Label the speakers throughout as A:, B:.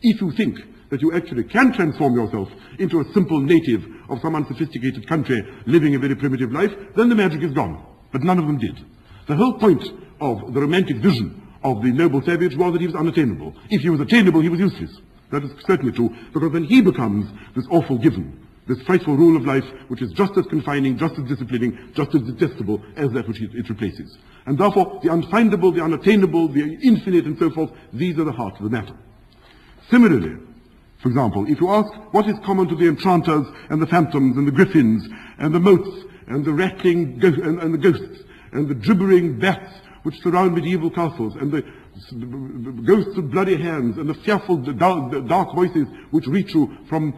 A: If you think that you actually can transform yourself into a simple native of some unsophisticated country living a very primitive life, then the magic is gone. But none of them did. The whole point of the romantic vision of the noble savage was that he was unattainable. If he was attainable, he was useless. That is certainly true, because then he becomes this awful given, this frightful rule of life, which is just as confining, just as disciplining, just as detestable as that which it replaces. And therefore, the unfindable, the unattainable, the infinite, and so forth, these are the heart of the matter. Similarly, for example, if you ask what is common to the enchanters and the phantoms and the griffins and the motes and the rattling and the ghosts and the gibbering bats which surround medieval castles and the ghosts with bloody hands and the fearful dark voices which reach you from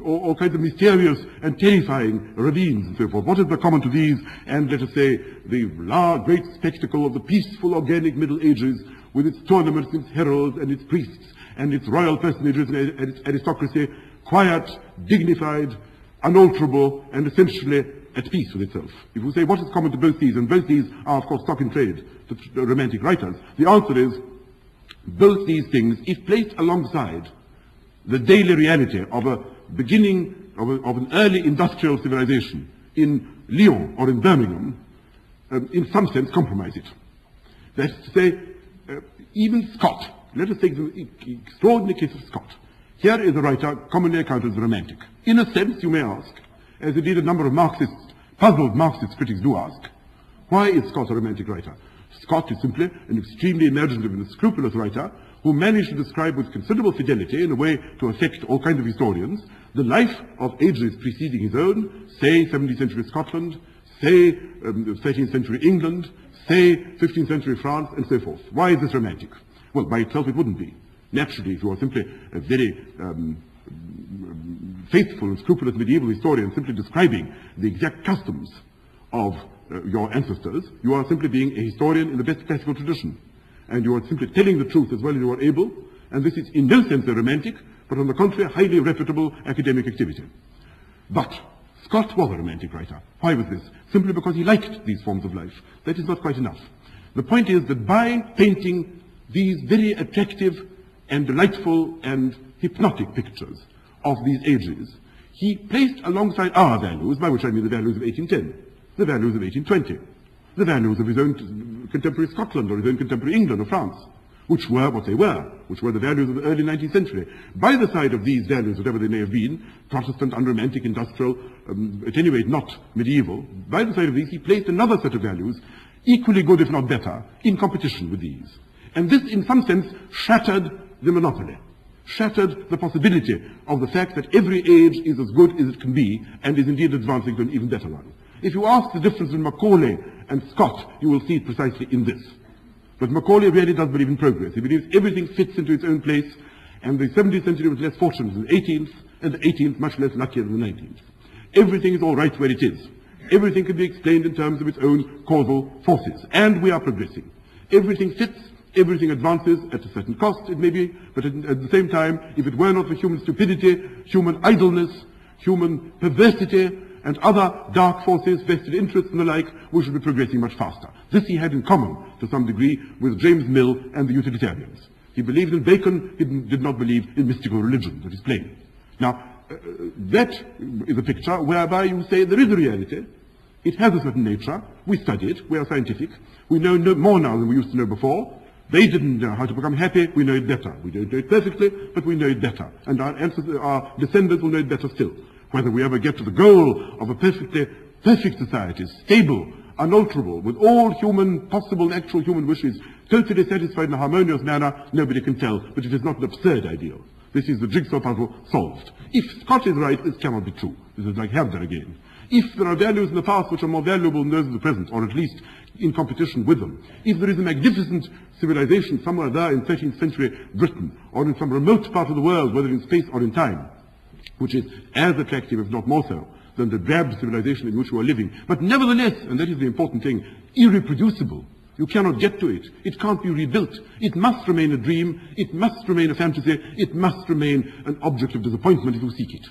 A: all kinds of mysterious and terrifying ravines and so forth. What is the common to these and, let us say, the large, great spectacle of the peaceful organic Middle Ages with its tournaments, its heralds and its priests and its royal personages and its aristocracy, quiet, dignified, unalterable, and essentially at peace with itself? If you say what is common to both these, and both these are of course stock in trade to the romantic writers, the answer is both these things, if placed alongside the daily reality of a beginning of an early industrial civilization in Lyon or in Birmingham, in some sense compromise it. That is to say, even Scott, let us take the extraordinary case of Scott. Here is a writer commonly accounted as a romantic. In a sense, you may ask, as indeed a number of Marxists, puzzled Marxist critics do ask, why is Scott a romantic writer? Scott is simply an extremely imaginative and scrupulous writer who managed to describe with considerable fidelity, in a way to affect all kinds of historians, the life of ages preceding his own, say 17th century Scotland, say 13th century England, say 15th century France, and so forth. Why is this romantic? Well, by itself it wouldn't be. Naturally, if you are simply a very faithful and scrupulous medieval historian simply describing the exact customs of your ancestors, you are simply being a historian in the best classical tradition. And you are simply telling the truth as well as you are able, and this is in no sense a romantic, but on the contrary, a highly reputable academic activity. But Scott was a romantic writer. Why was this? Simply because he liked these forms of life. That is not quite enough. The point is that by painting these very attractive and delightful and hypnotic pictures of these ages, he placed alongside our values, by which I mean the values of 1810, the values of 1820, the values of his own contemporary Scotland or his own contemporary England or France, which were what they were, which were the values of the early 19th century. By the side of these values, whatever they may have been, Protestant, unromantic, industrial, at any rate not medieval, by the side of these he placed another set of values, equally good if not better, in competition with these. And this in some sense shattered the monopoly, shattered the possibility of the fact that every age is as good as it can be and is indeed advancing to an even better one. If you ask the difference between Macaulay and Scott, you will see it precisely in this. But Macaulay really does believe in progress. He believes everything fits into its own place, and the 17th century was less fortunate than the 18th, and the 18th much less luckier than the 19th. Everything is all right where it is. Everything can be explained in terms of its own causal forces, and we are progressing. Everything fits, everything advances at a certain cost, it may be, but at the same time, if it were not for human stupidity, human idleness, human perversity, and other dark forces, vested interests and the like, we should be progressing much faster. This he had in common, to some degree, with James Mill and the utilitarians. He believed in Bacon, he did not believe in mystical religion, that is plain. Now, that is a picture whereby you say there is a reality, it has a certain nature, we study it, we are scientific, we know more now than we used to know before. They didn't know how to become happy, we know it better. We don't know it perfectly, but we know it better. And our descendants will know it better still. Whether we ever get to the goal of a perfect society, stable, unalterable, with all possible and actual human wishes totally satisfied in a harmonious manner, nobody can tell, but it is not an absurd ideal. This is the jigsaw puzzle solved. If Scott is right, this cannot be true. This is like Herder again. If there are values in the past which are more valuable than those of the present, or at least in competition with them, if there is a magnificent civilization somewhere there in 13th century Britain, or in some remote part of the world, whether in space or in time, which is as attractive, if not more so, than the drab civilization in which we are living, but nevertheless, and that is the important thing, irreproducible. You cannot get to it. It can't be rebuilt. It must remain a dream. It must remain a fantasy. It must remain an object of disappointment if you seek it.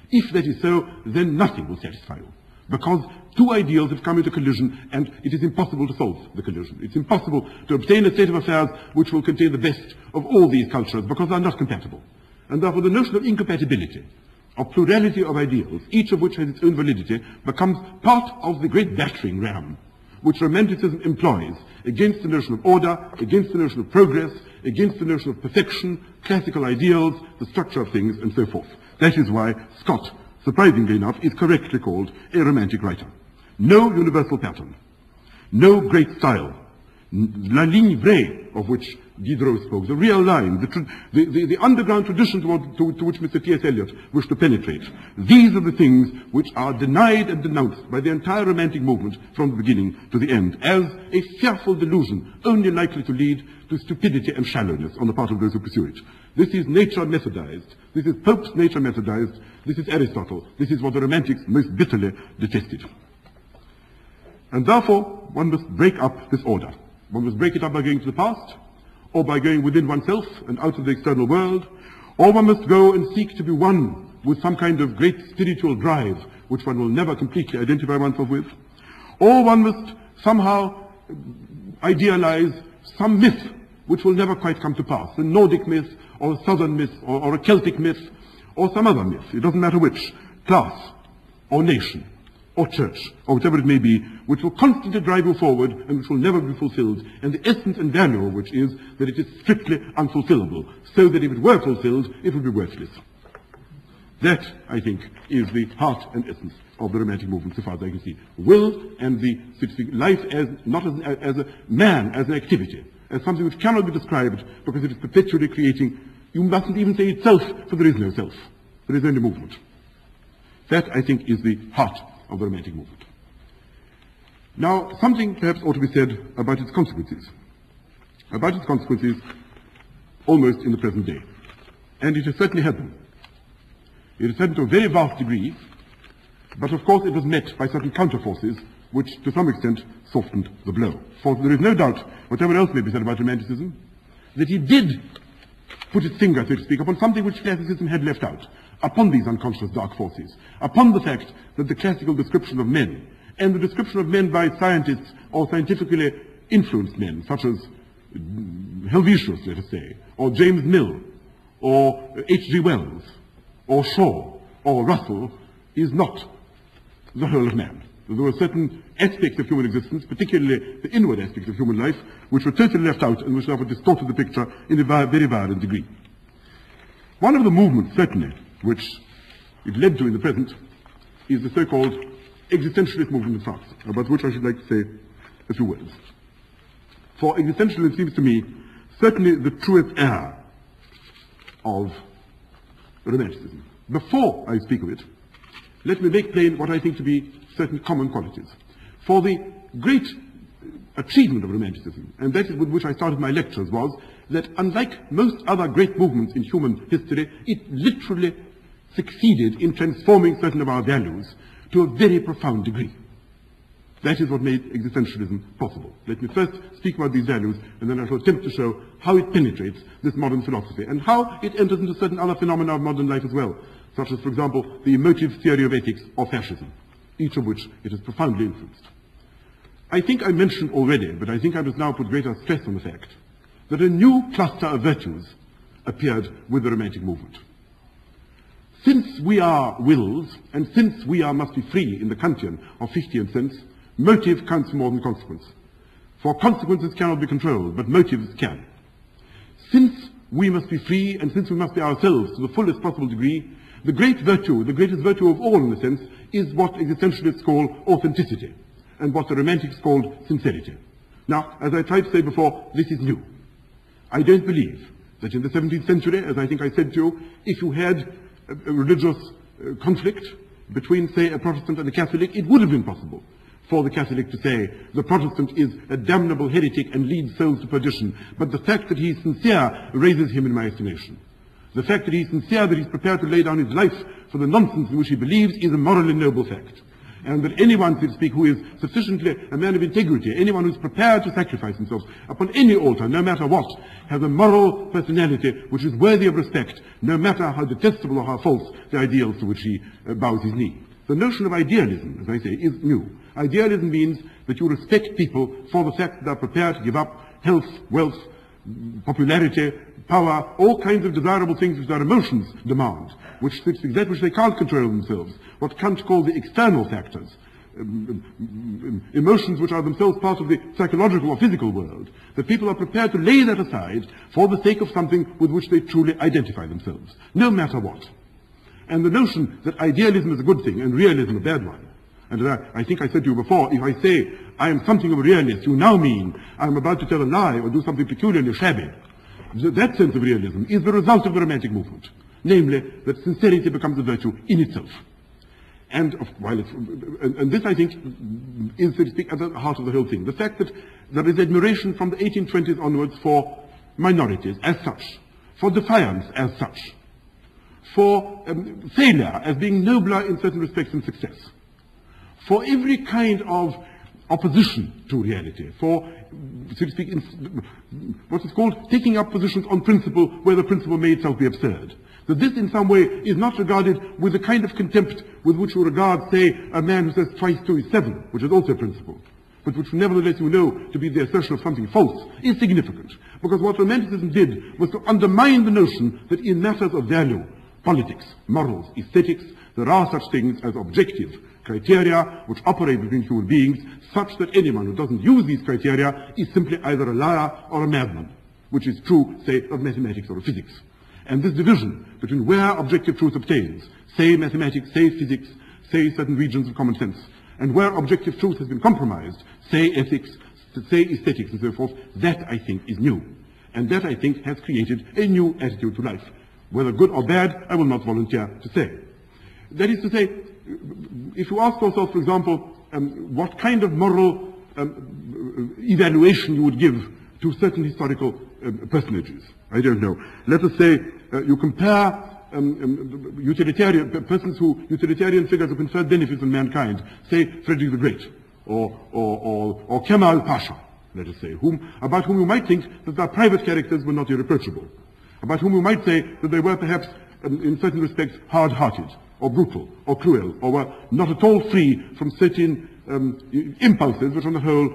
A: If that is so, then nothing will satisfy you. because two ideals have come into collision, and it is impossible to solve the collision. It's impossible to obtain a state of affairs which will contain the best of all these cultures, because they are not compatible. And therefore the notion of incompatibility, of plurality of ideals, each of which has its own validity, becomes part of the great battering ram which Romanticism employs against the notion of order, against the notion of progress, against the notion of perfection, classical ideals, the structure of things, and so forth. That is why Scott, surprisingly enough, is correctly called a romantic writer. No universal pattern, no great style, la ligne vraie, of which Diderot spoke, the real line, the underground tradition to which Mr. T.S. Eliot wished to penetrate. These are the things which are denied and denounced by the entire Romantic movement from the beginning to the end as a fearful delusion, only likely to lead to stupidity and shallowness on the part of those who pursue it. This is nature methodized. This is Pope's nature methodized. This is Aristotle. This is what the Romantics most bitterly detested. And therefore, one must break up this order. One must break it up by going to the past, or by going within oneself and out of the external world, or one must go and seek to be one with some kind of great spiritual drive which one will never completely identify oneself with, or one must somehow idealize some myth which will never quite come to pass, a Nordic myth, or a Southern myth, or a Celtic myth, or some other myth, it doesn't matter which, class, or nation, or church, or whatever it may be, which will constantly drive you forward and which will never be fulfilled, and the essence and value of which is that it is strictly unfulfillable, so that if it were fulfilled, it would be worthless. That, I think, is the heart and essence of the Romantic movement, so far as I can see. Will and the life as not as a man, as an activity, as something which cannot be described because it is perpetually creating. You mustn't even say itself, for there is no self. There is only movement. That, I think, is the heart of the Romantic movement. Now, something perhaps ought to be said about its consequences. About its consequences almost in the present day. And it has certainly had them. It has happened to a very vast degree, but of course it was met by certain counterforces which to some extent softened the blow. For there is no doubt, whatever else may be said about Romanticism, that it did put its finger, so to speak, upon something which Classicism had left out, upon these unconscious dark forces, upon the fact that the classical description of men, and the description of men by scientists or scientifically influenced men, such as Helvetius, let us say, or James Mill, or H.G. Wells, or Shaw, or Russell, is not the whole of man. There were certain aspects of human existence, particularly the inward aspects of human life, which were totally left out and which therefore distorted the picture in a very violent degree. One of the movements, certainly, which it led to in the present, is the so-called existentialist movement in France, about which I should like to say a few words. For existentialism seems to me certainly the truest heir of Romanticism. Before I speak of it, let me make plain what I think to be certain common qualities. For the great achievement of Romanticism, and that is with which I started my lectures, was that unlike most other great movements in human history, it literally succeeded in transforming certain of our values to a very profound degree. That is what made existentialism possible. Let me first speak about these values, and then I shall attempt to show how it penetrates this modern philosophy, and how it enters into certain other phenomena of modern life as well, such as, for example, the emotive theory of ethics or fascism, each of which it has profoundly influenced. I think I mentioned already, but I think I must now put greater stress on the fact that a new cluster of virtues appeared with the Romantic movement. Since we are wills, and since we must be free in the Kantian or Fichtean sense, motive counts more than consequence. For consequences cannot be controlled, but motives can. Since we must be free, and since we must be ourselves to the fullest possible degree, the great virtue, the greatest virtue of all in a sense, is what existentialists call authenticity, and what the Romantics called sincerity. Now, as I tried to say before, this is new. I don't believe that in the 17th century, as I think I said to you, if you had a religious conflict between, say, a Protestant and a Catholic, it would have been possible for the Catholic to say the Protestant is a damnable heretic and leads souls to perdition, but the fact that he is sincere raises him in my estimation. The fact that he is sincere, that he is prepared to lay down his life for the nonsense in which he believes, is a morally noble fact. And that anyone, so to speak, who is sufficiently a man of integrity, anyone who is prepared to sacrifice himself upon any altar, no matter what, has a moral personality which is worthy of respect, no matter how detestable or how false the ideals to which he bows his knee. The notion of idealism, as I say, is new. Idealism means that you respect people for the fact that they are prepared to give up health, wealth, popularity, power, all kinds of desirable things which their emotions demand, which that which they can't control themselves, what Kant called the external factors, emotions which are themselves part of the psychological or physical world, that people are prepared to lay that aside for the sake of something with which they truly identify themselves, no matter what. And the notion that idealism is a good thing and realism a bad one, and I think I said to you before, if I say I am something of a realist, you now mean I'm about to tell a lie or do something peculiarly shabby. That sense of realism is the result of the Romantic movement, namely that sincerity becomes a virtue in itself. And this, I think, is, so to speak, at the heart of the whole thing. The fact that there is admiration from the 1820s onwards for minorities as such, for defiance as such, for failure as being nobler in certain respects than success, for every kind of opposition to reality, for, so to speak, what is called taking up positions on principle where the principle may itself be absurd. That this in some way is not regarded with the kind of contempt with which you regard, say, a man who says twice 2 is 7, which is also a principle, but which nevertheless you know to be the assertion of something false, is significant. Because what Romanticism did was to undermine the notion that in matters of value, politics, morals, aesthetics, there are such things as objective criteria which operate between human beings, such that anyone who doesn't use these criteria is simply either a liar or a madman, which is true, say, of mathematics or of physics. And this division between where objective truth obtains, say mathematics, say physics, say certain regions of common sense, and where objective truth has been compromised, say ethics, say aesthetics and so forth, that I think is new. And that I think has created a new attitude to life. Whether good or bad, I will not volunteer to say. That is to say, if you ask yourself, for example, what kind of moral evaluation you would give to certain historical personages, I don't know. Let us say you compare utilitarian figures who conferred benefits on mankind, say Frederick the Great, or Kemal Pasha, let us say, about whom you might think that their private characters were not irreproachable, about whom you might say that they were perhaps, in certain respects, hard-hearted, or brutal, or cruel, or were not at all free from certain impulses which on the whole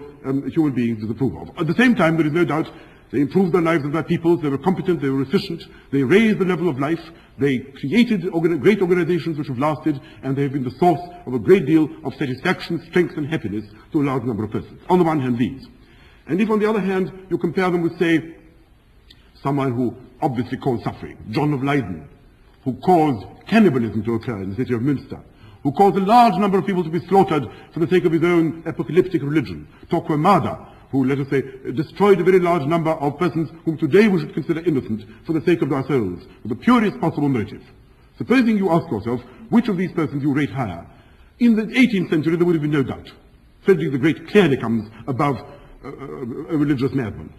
A: human beings disapprove of. At the same time, there is no doubt they improved the lives of their peoples, they were competent, they were efficient, they raised the level of life, they created great organizations which have lasted, and they have been the source of a great deal of satisfaction, strength and happiness to a large number of persons. On the one hand, these. And if on the other hand you compare them with, say, someone who obviously caused suffering, John of Leyden, who caused cannibalism to occur in the city of Münster, who caused a large number of people to be slaughtered for the sake of his own apocalyptic religion, Torquemada, who, let us say, destroyed a very large number of persons whom today we should consider innocent for the sake of their souls, with the purest possible motive. Supposing you ask yourself, which of these persons you rate higher? In the 18th century, there would have been no doubt. Frederick the Great clearly comes above a religious madman.